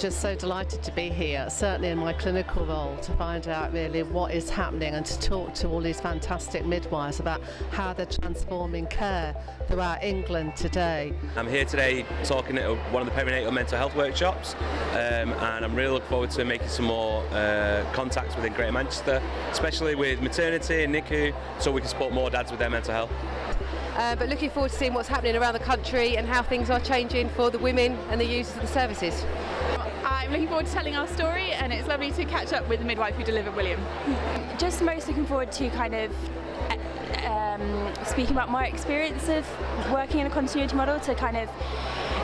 just so delighted to be here, certainly in my clinical role, to find out really what is happening and to talk to all these fantastic midwives about how they're transforming care throughout England today. I'm here today talking at one of the perinatal mental health workshops, and I'm really looking forward to making some more contacts within Greater Manchester, especially with maternity and NICU, so we can support more dads with their mental health. But looking forward to seeing what's happening around the country and how things are changing for the women and the users of the services. I'm looking forward to telling our story, and it's lovely to catch up with the midwife who delivered William. Just most looking forward to kind of speaking about my experience of working in a continuity model, to kind of,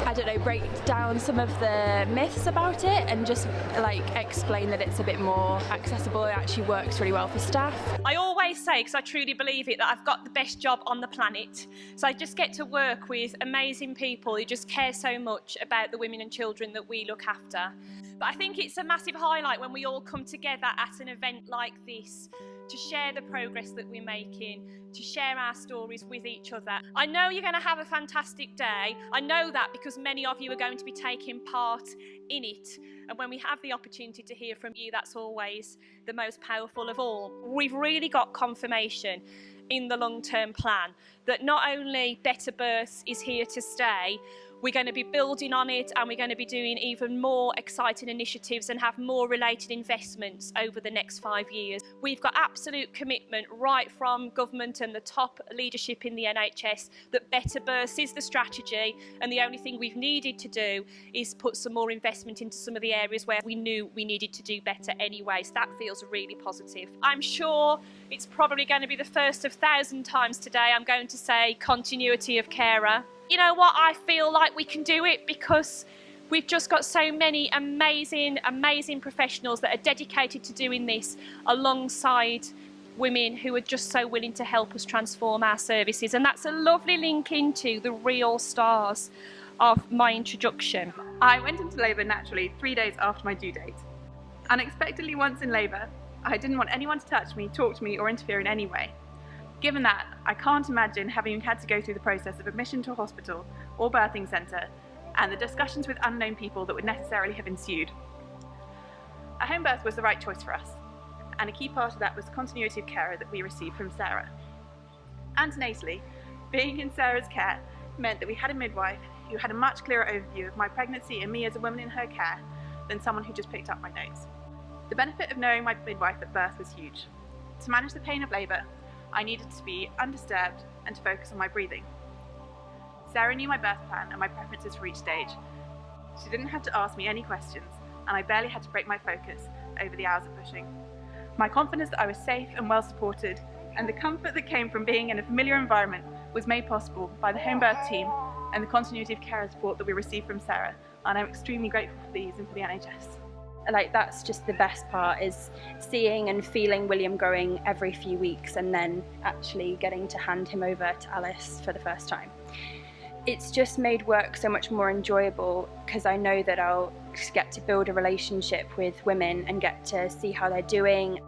I don't know, break down some of the myths about it and just like explain that it's a bit more accessible. It actually works really well for staff. I always say, because I truly believe it, that I've got the best job on the planet. So I just get to work with amazing people who just care so much about the women and children that we look after. But I think it's a massive highlight when we all come together at an event like this to share the progress that we're making, to share our stories with each other. I know you're going to have a fantastic day. I know that because many of you are going to be taking part in it. And when we have the opportunity to hear from you, that's always the most powerful of all. We've really got confirmation in the long-term plan that not only Better Births is here to stay, we're going to be building on it, and we're going to be doing even more exciting initiatives and have more related investments over the next 5 years. We've got absolute commitment right from government and the top leadership in the NHS that Better Births is the strategy, and the only thing we've needed to do is put some more investment into some of the areas where we knew we needed to do better anyway. So that feels really positive. I'm sure it's probably going to be the first of 1,000 times today I'm going to say continuity of carer. You know what, I feel like we can do it because we've just got so many amazing professionals that are dedicated to doing this alongside women who are just so willing to help us transform our services. And that's a lovely link into the real stars of my introduction. I went into labour naturally 3 days after my due date. Unexpectedly, once in labour, I didn't want anyone to touch me, talk to me or interfere in any way. Given that, I can't imagine having had to go through the process of admission to a hospital or birthing centre and the discussions with unknown people that would necessarily have ensued. A home birth was the right choice for us, and a key part of that was continuity of care that we received from Sarah. Antenatally, being in Sarah's care meant that we had a midwife who had a much clearer overview of my pregnancy and me as a woman in her care than someone who just picked up my notes. The benefit of knowing my midwife at birth was huge. To manage the pain of labour, I needed to be undisturbed and to focus on my breathing. Sarah knew my birth plan and my preferences for each stage. She didn't have to ask me any questions, and I barely had to break my focus over the hours of pushing. My confidence that I was safe and well supported, and the comfort that came from being in a familiar environment, was made possible by the home birth team and the continuity of care and support that we received from Sarah, and I'm extremely grateful for these and for the NHS. Like, that's just the best part, is seeing and feeling William growing every few weeks and then actually getting to hand him over to Alice for the first time. It's just made work so much more enjoyable because I know that I'll get to build a relationship with women and get to see how they're doing.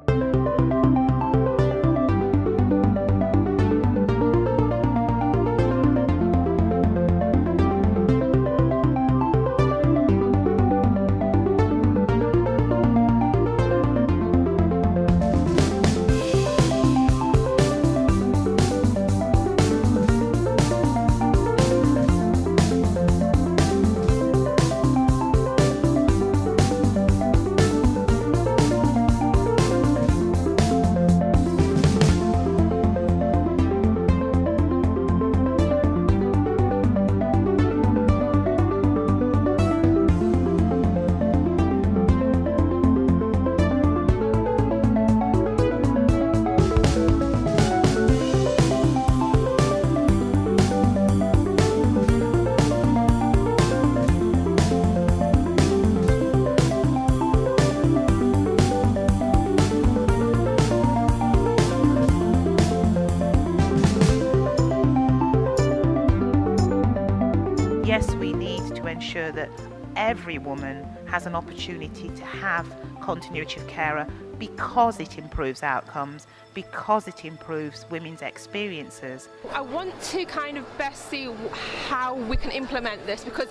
Yes, we need to ensure that every woman has an opportunity to have continuity of carer because it improves outcomes, because it improves women's experiences. I want to kind of best see how we can implement this, because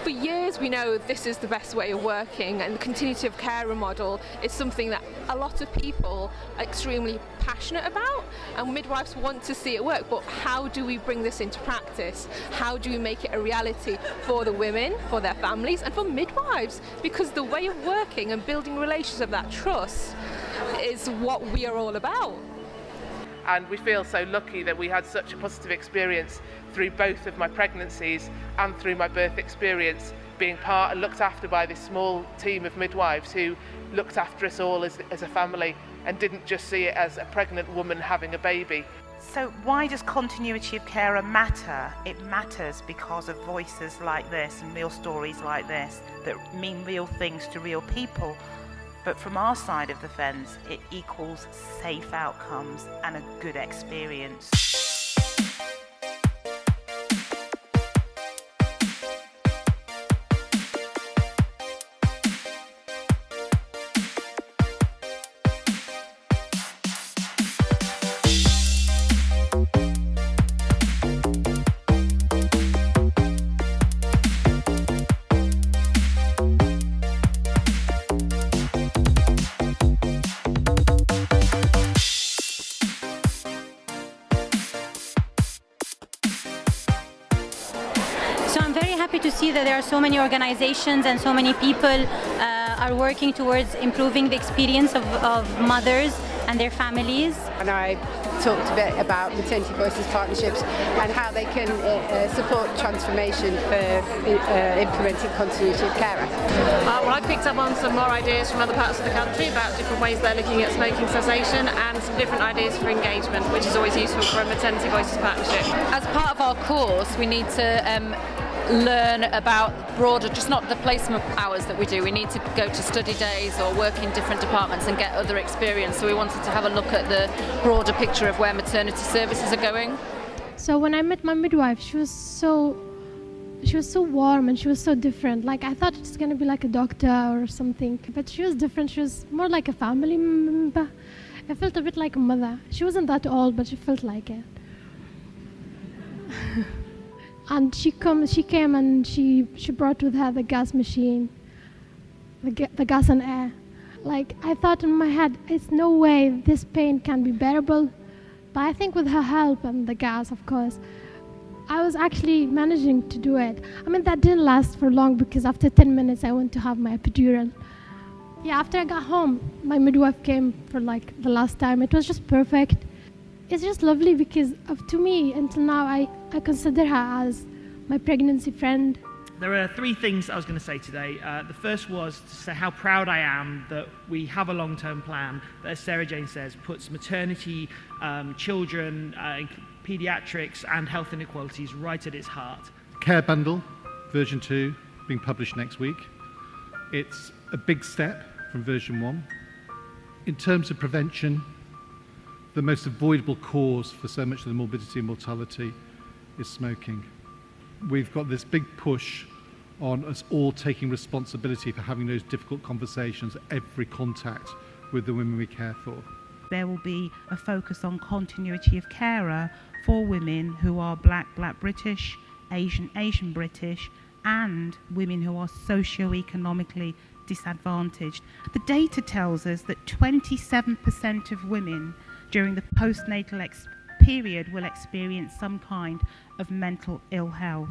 for years we know this is the best way of working, and the continuity of carer model is something that a lot of people are extremely passionate about, and midwives want to see it work. But how do we bring this into practice? How do we make it a reality for the women, for their families, and for midwives? Because the way of working and building relations of that trust is what we are all about. And we feel so lucky that we had such a positive experience through both of my pregnancies and through my birth experience, being part and looked after by this small team of midwives who looked after us all as a family and didn't just see it as a pregnant woman having a baby. So why does continuity of carer matter? It matters because of voices like this and real stories like this that mean real things to real people. But from our side of the fence, it equals safe outcomes and a good experience. So I'm very happy to see that there are so many organizations and so many people are working towards improving the experience of mothers and their families. And I talked a bit about Maternity Voices partnerships and how they can support transformation for implementing continuity of carer. Well, I picked up on some more ideas from other parts of the country about different ways they're looking at smoking cessation and some different ideas for engagement, which is always useful for a Maternity Voices partnership. As part of our course, we need to learn about broader, just not the placement hours that we do. We need to go to study days or work in different departments and get other experience. So we wanted to have a look at the broader picture of where maternity services are going. So when I met my midwife, she was so warm and she was so different. Like, I thought it's going to be like a doctor or something, but she was different. She was more like a family member. I felt a bit like a mother. She wasn't that old, but she felt like it. And she came and she brought with her the gas machine, the gas and air. Like, I thought in my head, it's no way this pain can be bearable. But I think with her help and the gas, of course, I was actually managing to do it. I mean, that didn't last for long because after 10 minutes I went to have my epidural. Yeah, after I got home, my midwife came for like the last time. It was just perfect. It's just lovely because to me, until now, I consider her as my pregnancy friend. There are three things I was going to say today. The first was to say how proud I am that we have a long-term plan that, as Sarah Jane says, puts maternity, children, paediatrics and health inequalities right at its heart. Care Bundle, version 2, being published next week. It's a big step from version 1. In terms of prevention, the most avoidable cause for so much of the morbidity and mortality is smoking. We've got this big push on us all taking responsibility for having those difficult conversations at every contact with the women we care for. There will be a focus on continuity of carer for women who are Black British, Asian British, and women who are socio-economically disadvantaged. The data tells us that 27% of women during the postnatal period will experience some kind of mental ill health.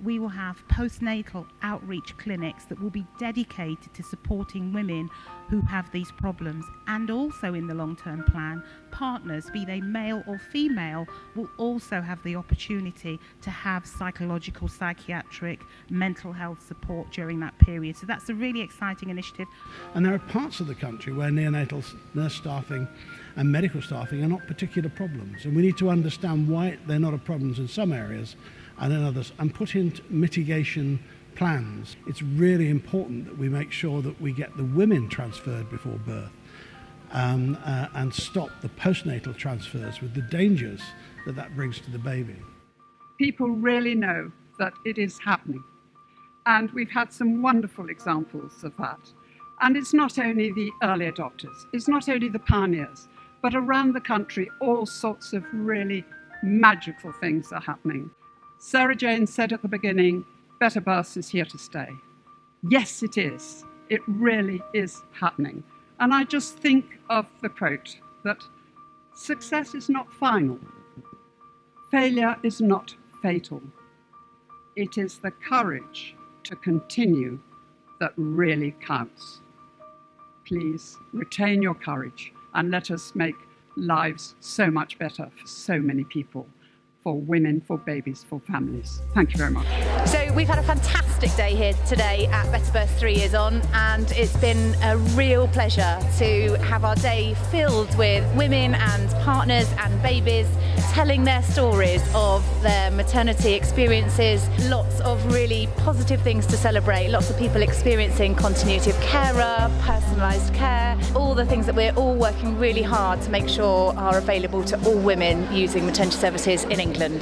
We will have postnatal outreach clinics that will be dedicated to supporting women who have these problems, and also in the long-term plan, partners, be they male or female, will also have the opportunity to have psychological, psychiatric, mental health support during that period. So that's a really exciting initiative. And there are parts of the country where neonatal nurse staffing and medical staffing are not particular problems, and we need to understand why they're not a problem in some areas and in others, and put in mitigation plans. It's really important that we make sure that we get the women transferred before birth and stop the postnatal transfers with the dangers that brings to the baby. People really know that it is happening. And we've had some wonderful examples of that. And it's not only the early adopters, it's not only the pioneers, but around the country, all sorts of really magical things are happening. Sarah Jane said at the beginning, Better Births is here to stay. Yes, it is. It really is happening. And I just think of the quote that success is not final. Failure is not fatal. It is the courage to continue that really counts. Please retain your courage and let us make lives so much better for so many people, for women, for babies, for families. Thank you very much. So we've had a fantastic day here today at Better Birth 3 Years On, and it's been a real pleasure to have our day filled with women and partners and babies telling their stories of their maternity experiences. Lots of really positive things to celebrate, lots of people experiencing continuity of carer, personalised care, all the things that we're all working really hard to make sure are available to all women using maternity services in England.